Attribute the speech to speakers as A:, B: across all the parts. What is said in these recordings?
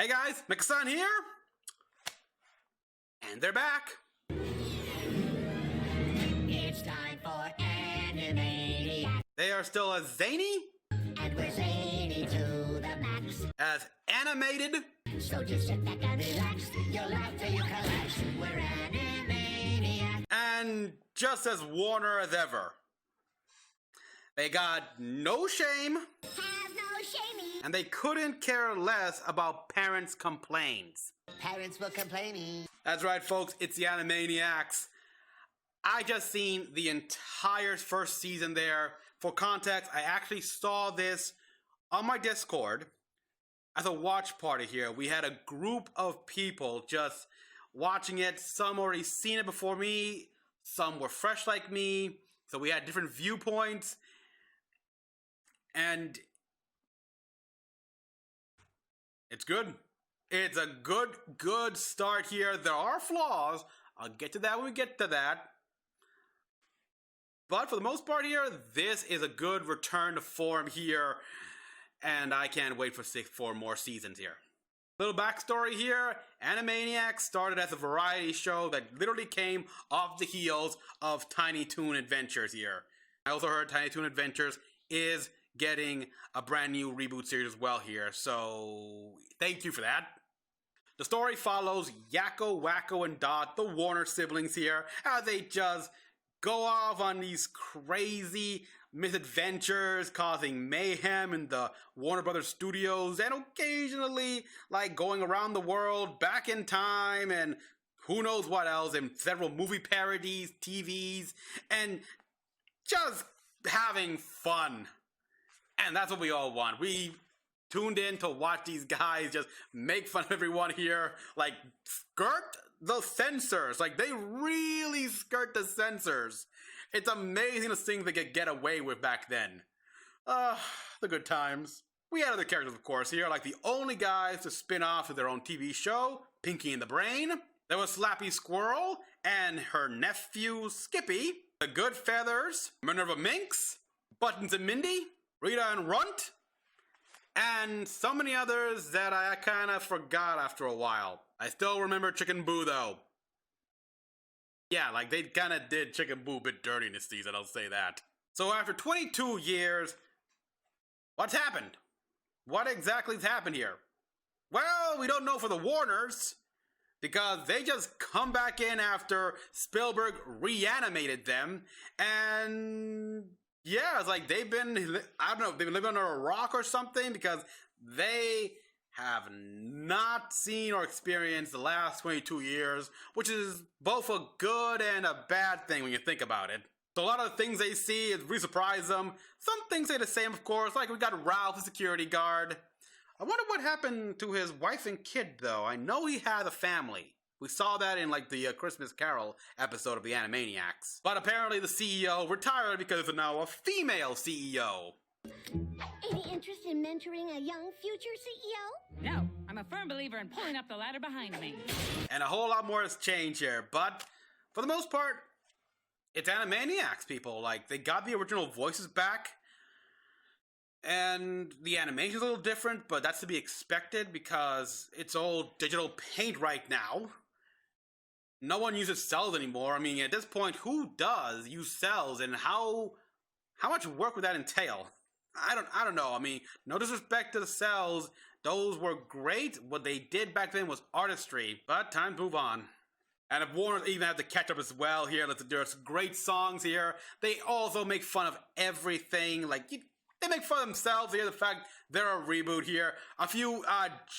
A: Hey guys, Mecha-san here, and they're back.
B: It's time for Animaniacs.
A: They are still as zany,
B: And we're zany to the max.
A: as animated,
B: So just sit back and relax. You'll laugh till you collapse. We're Animaniacs.
A: and just as Warner as ever. They got no shame,
B: Have no shamey.
A: and they couldn't care less about parents' complaints.
B: Parents will complain.
A: That's right, folks, it's the Animaniacs. I just seen the entire first season there. For context, I actually saw this on my Discord as a watch party here. We had a group of people just watching it. Some already seen it before me, some were fresh like me, so we had different viewpoints. And it's good. It's a good start here. There are flaws. I'll get to that when we get to that. But for the most part here, this is a good return to form here. And I can't wait for 4 more seasons here. Little backstory here. Animaniacs started as a variety show that literally came off the heels of Tiny Toon Adventures here. I also heard Tiny Toon Adventures is getting a brand new reboot series as well here, so thank you for that. The story follows Yakko, Wacko, and Dot, the Warner siblings here, as they just go off on these crazy misadventures, causing mayhem in the Warner Brothers studios, and occasionally, like, going around the world, back in time, and who knows what else, and several movie parodies, TVs, and just having fun. And that's what we all want. We tuned in to watch these guys just make fun of everyone here, like, skirt the censors. Like, they really skirt the censors. It's amazing the things they could get away with back then. The good times. We had other characters, of course, here, like the only guys to spin off of their own TV show, Pinky and the Brain. There was Slappy Squirrel and her nephew, Skippy. The Good Feathers, Minerva Minx, Buttons and Mindy, Rita and Runt, and so many others that I kind of forgot after a while. I still remember Chicken Boo, though. Yeah, like, they kind of did Chicken Boo a bit dirty in this season, I'll say that. So after 22 years, what's happened? What exactly has happened here? Well, we don't know for the Warners, because they just come back in after Spielberg reanimated them, and yeah, it's like they've been, I don't know, they've been living under a rock or something, because they have not seen or experienced the last 22 years, which is both a good and a bad thing when you think about it. So a lot of the things they see, it really surprise them. Some things stay the same, of course, like we got Ralph, the security guard. I wonder what happened to his wife and kid, though. I know he had a family. We saw that in, like, the Christmas Carol episode of the Animaniacs. But apparently the CEO retired because it's now a female CEO.
C: Any interest in mentoring a young future CEO?
D: No, I'm a firm believer in pulling up the ladder behind me.
A: And a whole lot more has changed here. But for the most part, it's Animaniacs, people. Like, they got the original voices back. And the animation's a little different, but that's to be expected because it's all digital paint right now. No one uses cells anymore. I mean, at this point, who does use cells, and how much work would that entail? I don't know. I mean, no disrespect to the cells. Those were great. What they did back then was artistry, but time to move on. And if Warner even have to catch up as well here, there's great songs here. They also make fun of everything. Like, they make fun of themselves here, the fact they're a reboot here. A few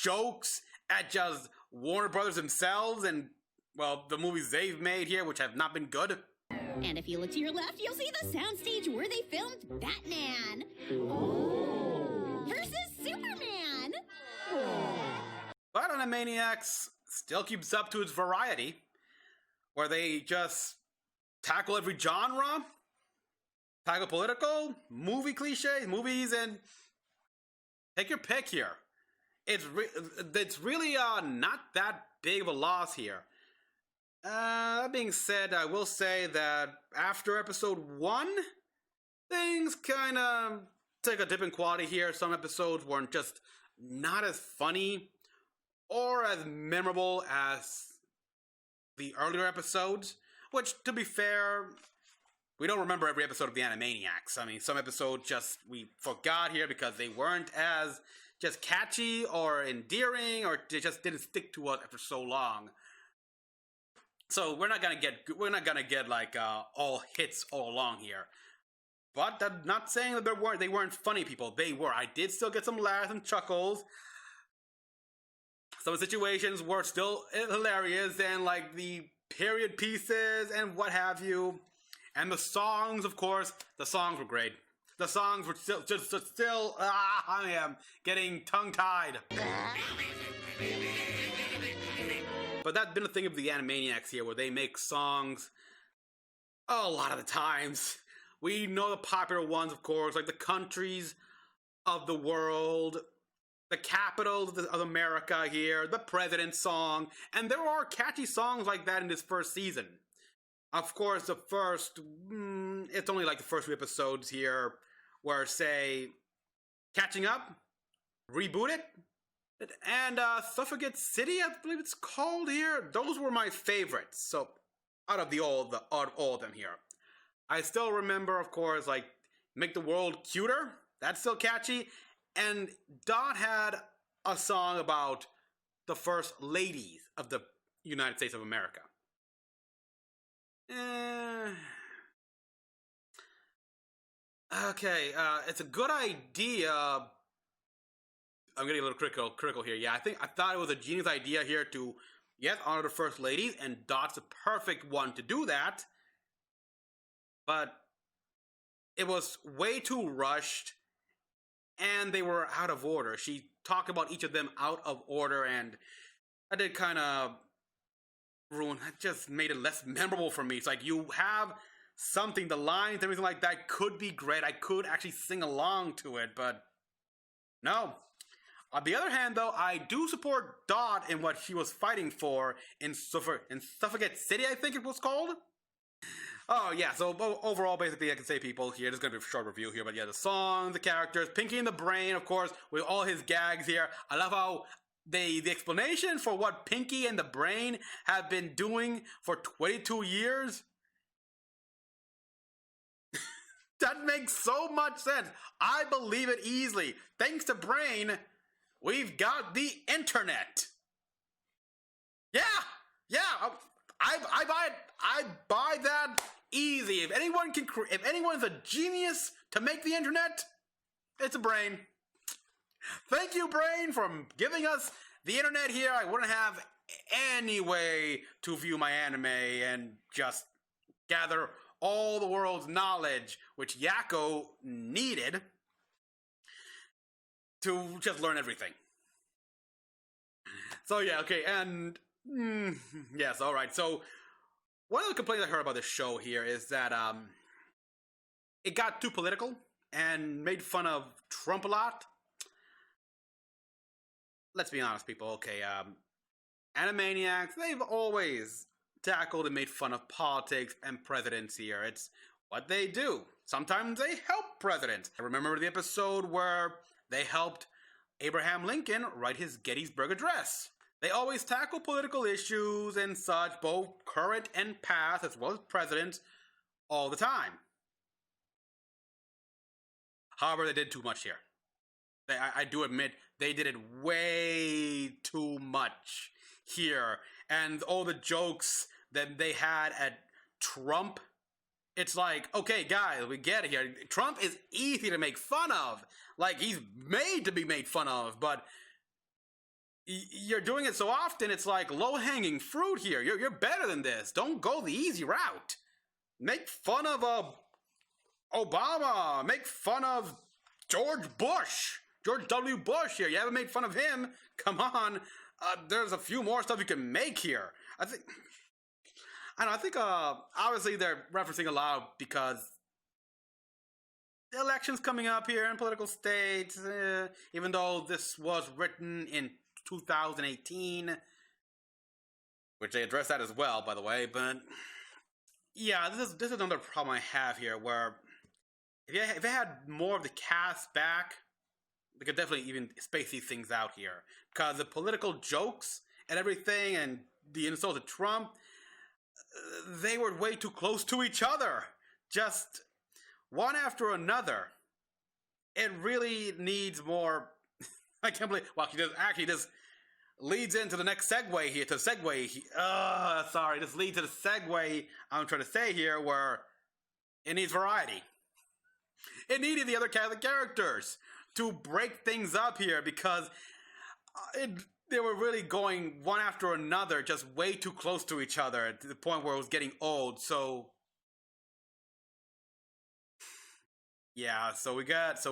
A: jokes at just Warner Brothers themselves and, well, the movies they've made here, which have not been good.
C: And if you look to your left, you'll see the soundstage where they filmed Batman. Oh. Versus Superman.
A: But Animaniacs still keeps up to its variety, where they just tackle every genre, tackle political, movie cliches, movies, and take your pick here. It's really not that big of a loss here. That being said, I will say that after episode 1, things kind of took a dip in quality here. Some episodes weren't just not as funny or as memorable as the earlier episodes, which, to be fair, we don't remember every episode of the Animaniacs. I mean, some episodes just we forgot here because they weren't as just catchy or endearing, or they just didn't stick to us after so long. So we're not gonna get like all hits all along here. But I'm not saying that they weren't funny people. They were. I did still get some laughs and chuckles. Some situations were still hilarious, and like the period pieces and what have you. And the songs, of course, the songs were great. The songs were still I am getting tongue-tied. But that's been a thing of the Animaniacs here, where they make songs a lot of the times. We know the popular ones, of course, like the countries of the world, the capitals of America here, the President's song, and there are catchy songs like that in this first season. Of course, it's only like the first few episodes here where, say, Catching Up, Reboot It, and Suffragette City, I believe it's called here. Those were my favorites. So, out of all of them here. I still remember, of course, like, Make the World Cuter. That's still catchy. And Dot had a song about the first ladies of the United States of America. Okay, it's a good idea. I'm getting a little critical here. Yeah, I thought it was a genius idea here to, yes, honor the first ladies, and Dot's the perfect one to do that. But it was way too rushed, and they were out of order. She talked about each of them out of order, and I did kind of ruin. It just made it less memorable for me. It's like you have something, the lines, everything like that could be great. I could actually sing along to it, but no. On the other hand, though, I do support Dot in what she was fighting for in Suffragette City, I think it was called. Oh, yeah, so overall, basically, I can say, people, here, this is going to be a short review here, but yeah, the songs, the characters, Pinky and the Brain, of course, with all his gags here. I love how the explanation for what Pinky and the Brain have been doing for 22 years. That makes so much sense. I believe it easily. Thanks to Brain, we've got the internet. Yeah, I buy it. I buy that easy. If anyone's a genius to make the internet, it's a Brain. Thank you, Brain, for giving us the internet here. I wouldn't have any way to view my anime and just gather all the world's knowledge, which Yakko needed to just learn everything. So yeah, okay, and yes, all right. So one of the complaints I heard about this show here is that it got too political and made fun of Trump a lot. Let's be honest, people. Okay, Animaniacs, they've always tackled and made fun of politics and presidents here. It's what they do. Sometimes they help presidents. I remember the episode where they helped Abraham Lincoln write his Gettysburg Address. They always tackle political issues and such, both current and past, as well as presidents, all the time. However, they did too much here. I do admit, they did it way too much here. And all the jokes that they had at Trump, it's like, okay, guys, we get it here. Trump is easy to make fun of. Like, he's made to be made fun of, but you're doing it so often, it's like low-hanging fruit here. You're better than this. Don't go the easy route. Make fun of Obama. Make fun of George W. Bush here. You haven't made fun of him. Come on. There's a few more stuff you can make here. I think obviously they're referencing a lot because the election's coming up here in political states, even though this was written in 2018, which they addressed that as well, by the way. But yeah, this is another problem I have here, where if they had more of the cast back, they could definitely even space these things out here. Because the political jokes and everything and the insults to Trump, they were way too close to each other. Just one after another. It really needs more. I can't believe. Well, this leads into the next segue here. To segue. Sorry. This leads to the segue I'm trying to say here, where it needs variety. It needed the other Catholic characters to break things up here because they were really going one after another, just way too close to each other to the point where it was getting old. So yeah, so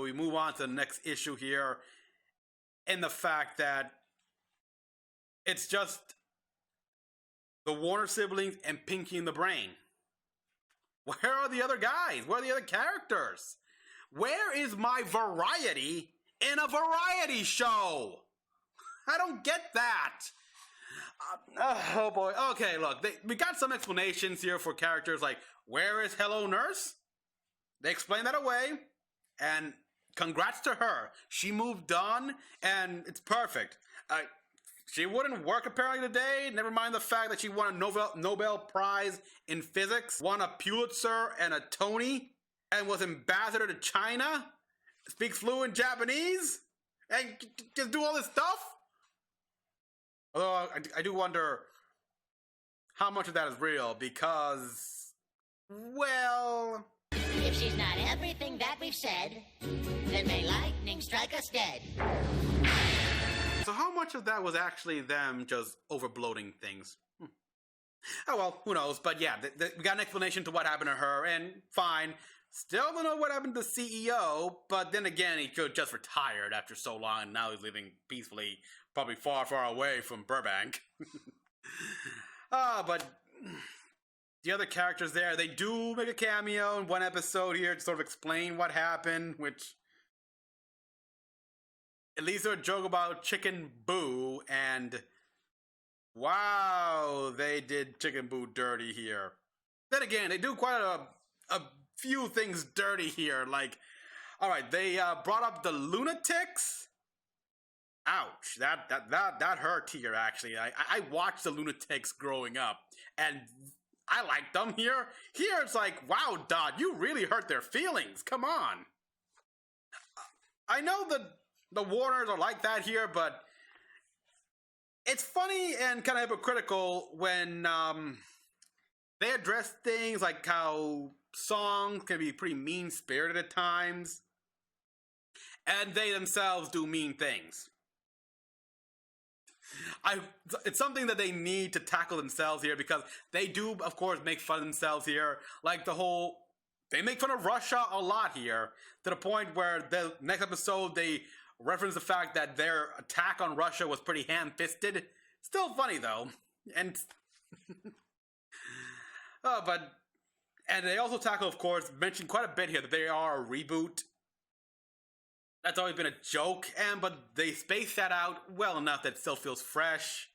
A: we move on to the next issue here, and the fact that it's just the Warner siblings and Pinky and the Brain. Where are the other guys? Where are the other characters? Where is my variety in a variety show? I don't get that. Oh boy. Okay, look, we got some explanations here for characters like, where is Hello Nurse? They explained that away, and congrats to her. She moved on, and it's perfect. She wouldn't work apparently today, never mind the fact that she won a Nobel Prize in Physics, won a Pulitzer and a Tony, and was ambassador to China, speaks fluent Japanese, and just do all this stuff? Although I do wonder how much of that is real, because, well...
B: If she's not everything that we've said, then may lightning strike us dead.
A: So how much of that was actually them just overbloating things? Oh well, who knows? But yeah, we got an explanation to what happened to her, and fine. Still don't know what happened to the CEO, but then again, he could just retired after so long, and now he's living peacefully, probably far, far away from Burbank. But the other characters there, they do make a cameo in one episode here to sort of explain what happened, which at least they're a joke about Chicken Boo, and wow, they did Chicken Boo dirty here. Then again, they do quite a few things dirty here. Like, all right, they brought up the lunatics. Ouch, that hurt here. Actually, I watched the lunatics growing up, and I liked them. Here it's like, wow, Dodd, you really hurt their feelings. Come on. I know the Warners are like that here, but it's funny and kind of hypocritical when they address things like how songs can be pretty mean-spirited at times, and they themselves do mean things. It's something that they need to tackle themselves here, because they do, of course, make fun of themselves here. Like they make fun of Russia a lot here, to the point where the next episode they reference the fact that their attack on Russia was pretty ham-fisted. Still funny though, and and they also tackle, of course, mention quite a bit here that they are a reboot. That's always been a joke, but they space that out well enough that it still feels fresh.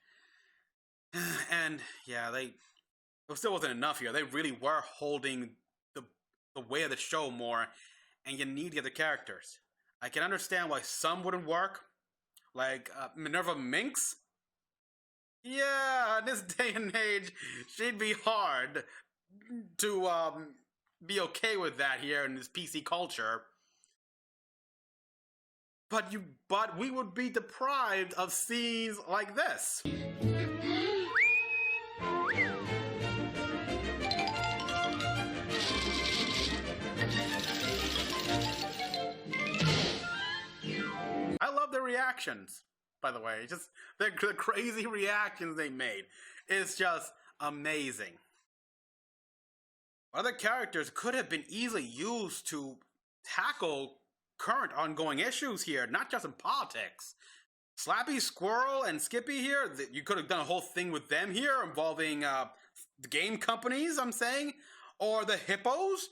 A: And yeah, it still wasn't enough here. They really were holding the way of the show more, and you need the other characters. I can understand why some wouldn't work, like Minerva Minx. Yeah, in this day and age, she'd be hard to be okay with that here in this PC culture. But we would be deprived of scenes like this. I love their reactions, by the way. Just the crazy reactions they made. It's just amazing. Other characters could have been easily used to tackle current ongoing issues here, not just in politics. Slappy Squirrel and Skippy here, you could have done a whole thing with them here involving the game companies, I'm saying, or the hippos.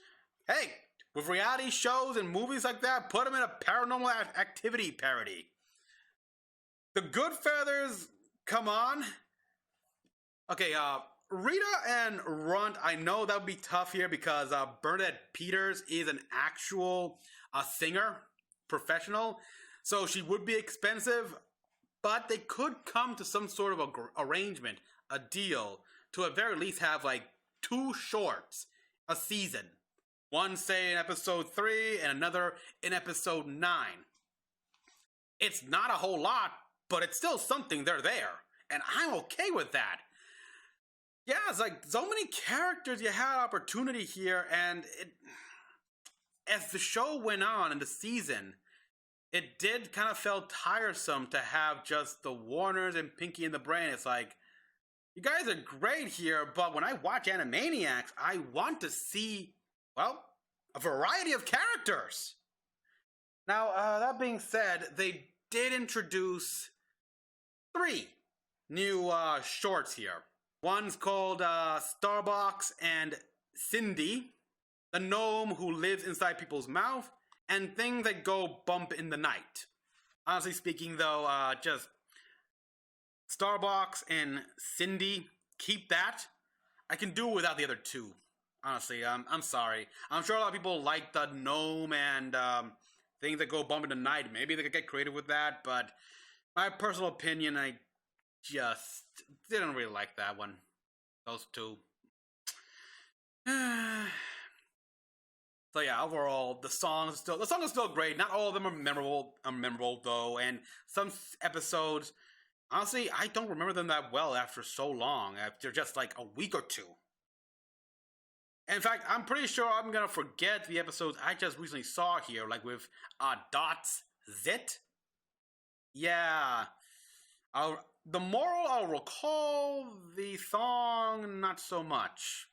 A: Hey, with reality shows and movies like that, put them in a Paranormal Activity parody. The Good Feathers, come on. Okay, Rita and Runt, I know that would be tough here because Bernadette Peters is an actual singer, professional. So she would be expensive, but they could come to some sort of arrangement, a deal, to at very least have like 2 shorts a season. One, say, in episode 3 and another in episode 9. It's not a whole lot, but it's still something. They're there. And I'm okay with that. Yeah, it's like so many characters you had opportunity here, and as the show went on in the season, it did kind of feel tiresome to have just the Warners and Pinky and the Brain. It's like, you guys are great here, but when I watch Animaniacs, I want to see, well, a variety of characters. Now, that being said, they did introduce 3 new shorts here. One's called Starbucks and Cindy, the gnome who lives inside people's mouth, and things that go bump in the night. Honestly speaking, though, just Starbucks and Cindy, keep that. I can do without the other 2. Honestly, I'm sorry. I'm sure a lot of people like the gnome and things that go bump in the night. Maybe they could get creative with that, but my personal opinion, I just didn't really like that one. Those 2. So yeah, overall, the song is still great. Not all of them are memorable though, and some episodes, honestly, I don't remember them that well after so long, after just like a week or 2. In fact, I'm pretty sure I'm gonna forget the episodes I just recently saw here, like with Dots Zit. Yeah, the moral I'll recall, the song not so much.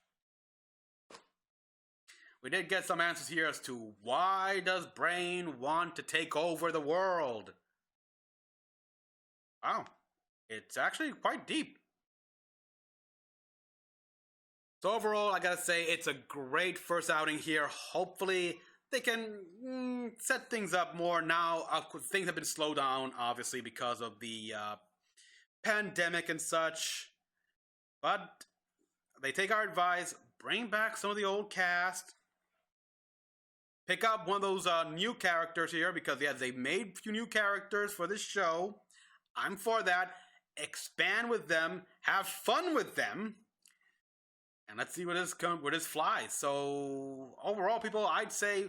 A: We did get some answers here as to why does Brain want to take over the world? Wow, it's actually quite deep. So overall, I gotta say, it's a great first outing here. Hopefully, they can set things up more now. Things have been slowed down, obviously, because of the pandemic and such. But they take our advice, bring back some of the old cast, pick up one of those new characters here, because yeah, they made a few new characters for this show. I'm for that. Expand with them, have fun with them, and let's see where this flies. So overall, people, I'd say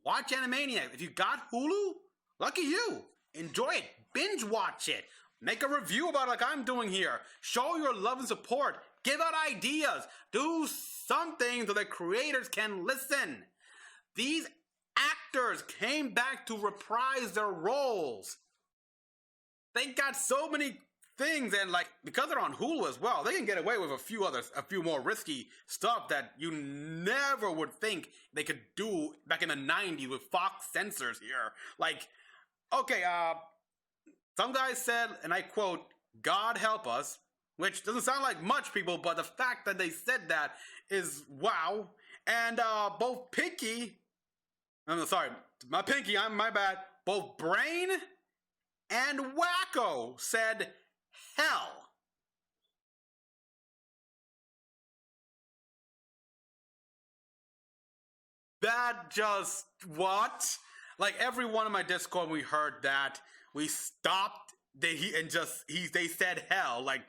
A: watch Animaniacs. If you got Hulu, lucky you. Enjoy it. Binge watch it. Make a review about it like I'm doing here. Show your love and support. Give out ideas. Do something so that creators can listen. These actors came back to reprise their roles. They got so many things, and like, because they're on Hulu as well, they can get away with a few more risky stuff that you never would think they could do back in the 90s with Fox censors here. Like, okay, some guys said, and I quote, "God help us," which doesn't sound like much, people, but the fact that they said that is wow. And both Pinky, my bad, both Brain and Wacko said hell. That just, what? Like, everyone in my Discord, we heard that, we stopped, they said hell. Like,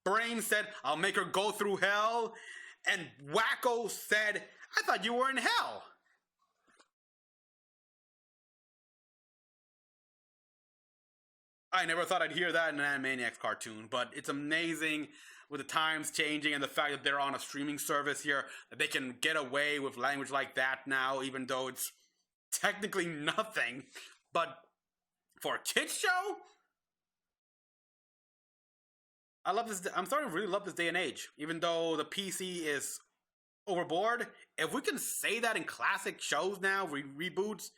A: Brain said, "I'll make her go through hell," and Wacko said, "I thought you were in hell." I never thought I'd hear that in an Animaniacs cartoon, but it's amazing with the times changing and the fact that they're on a streaming service here, that they can get away with language like that now, even though it's technically nothing. But for a kids show, I love this. I'm starting to really love this day and age, even though the PC is overboard. If we can say that in classic shows now, reboots,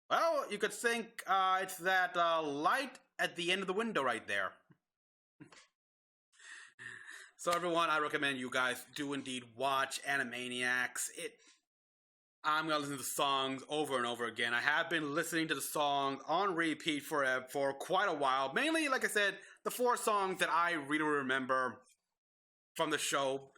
A: well, you could think it's that light at the end of the window right there. So everyone, I recommend you guys do indeed watch Animaniacs. I'm going to listen to the songs over and over again. I have been listening to the songs on repeat for quite a while. Mainly, like I said, the 4 songs that I really remember from the show.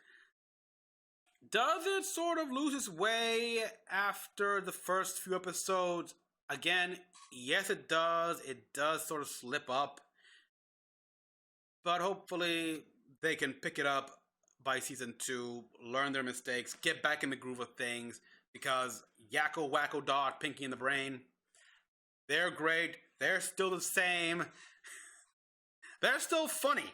A: Does it sort of lose its way after the first few episodes? again, yes, it does. It does sort of slip up, but hopefully they can pick it up by season 2, learn their mistakes, get back in the groove of things. Because Yakko, Wacko, Dot, Pinky, and the Brain, they're great. They're still the same. They're still funny.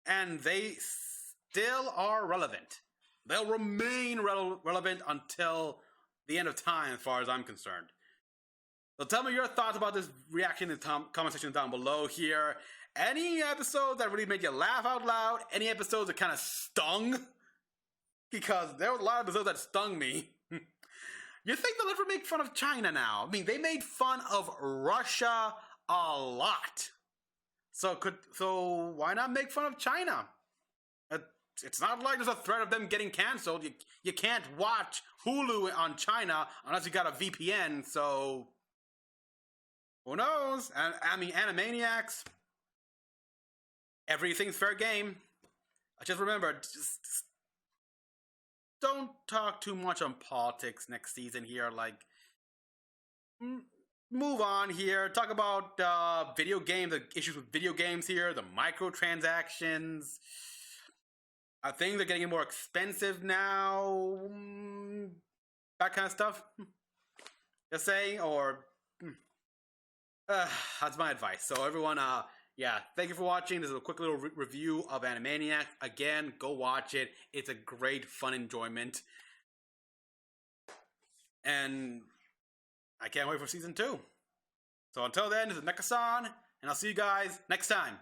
A: And they still are relevant. They'll remain relevant until the end of time, as far as I'm concerned. So tell me your thoughts about this reaction in the comment section down below here. Any episodes that really made you laugh out loud? Any episodes that kind of stung? Because there was a lot of episodes that stung me. You think they'll ever make fun of China now? I mean, they made fun of Russia a lot. So why not make fun of China? It's not like there's a threat of them getting canceled. You can't watch Hulu on China unless you got a VPN, so who knows? And I mean, Animaniacs, everything's fair game. Just remember, just don't talk too much on politics next season here. Like, move on here. Talk about video games, the issues with video games here, the microtransactions. I think they're getting more expensive now. That kind of stuff. Just saying, or that's my advice. So everyone, yeah, thank you for watching. This is a quick little review of Animaniacs. Again, go watch it. It's a great, fun enjoyment. And I can't wait for season 2. So until then, this is Mecha-san, and I'll see you guys next time.